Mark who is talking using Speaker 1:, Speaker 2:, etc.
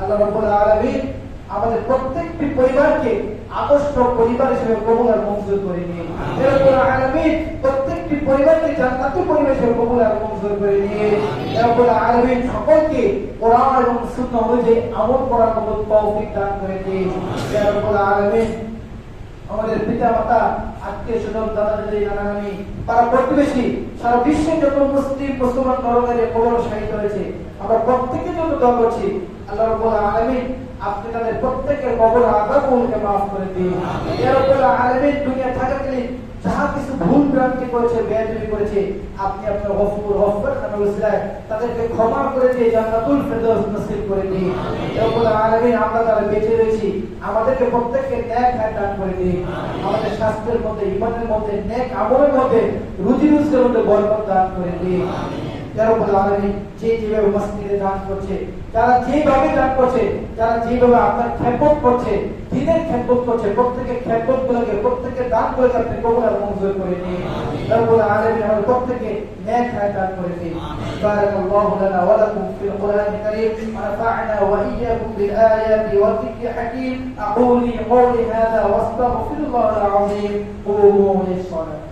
Speaker 1: আল্লাহ রাব্বুল আলামিন আমাদের প্রত্যেকটি পরিবারকে আদর্শ পরিবার হিসেবে কবুল আর মঞ্জুর করে নিয়ে রব্বুল আলামিন প্রত্যেকটি পরিবারকে জান্নাতি পরিবার হিসেবে কবুল আর মঞ্জুর করে নিয়ে রব্বুল আলামিন সকলকে কোরআন এবং সুন্নাহ অনুযায়ী আমল করার মতো তৌফিক দান করে দিয়ে রব্বুল আলামিন আমাদের পিতা মাতা আত্মীয় স্বজন দাদা দিদি নানা নানি পাড়া প্রতিবেশী সারা বিশ্বে যত মুসলিম মুসলমান নরনারী কবর শহীদ হয়েছে আমরা প্রত্যেকের জন্য দোয়া করছি আল্লাহ রাব্বুল আলামিন আপনি তাদের প্রত্যেকের কবর আযাবকে মাফ করে দিন ইয়া রাব্বুল আলামিন দুনিয়া থাকাকালীন যাহা কিছু ভুল ভ্রান্তি করেছে বেয়াদবি করেছে আপনি আপনার গফুর রহমান নামের উসিলায় তাদেরকে ক্ষমা করে দিয়ে জান্নাতুল ফিরদৌস নসিব করে দিন ইয়া রাব্বুল আলামিন আমরা যারা বেঁচে রয়েছি আমাদেরকে প্রত্যেককে নেক হায়াত দান করে দিন আমাদের স্বাস্থ্যের মধ্যে ঈমানের মধ্যে নেক আমলের মধ্যে রুজি রুজির মধ্যে বরকত দান করে দিন ইয়া রাব্বুল আলামিন যেভাবে মসজিদে দান করছে যারা যেভাবে দান করছে যারা যেভাবে আপনার খেদমত করছে দ্বীনের খেদমত করছে প্রত্যেকের খেদমতগুলোকে প্রত্যেকের দানগুলোকে আপনি কবুল আর মঞ্জুর করে নিন রব্বুল আলামিন আমাদের প্রত্যেককে নেক হায়াত দান করে দিন বারাকাল্লাহু লানা ওয়া লাকুম ফিল কুরআনিল কারীম ওয়া নাফা'না ওয়া ইয়্যাকুম বিল আয়াতি ওয়া যিকরিল হাকীম আকুলু কওলি হাযা ওয়া আস্তাগফিরুল্লাহাল আযীম কুমু লিস-সালাত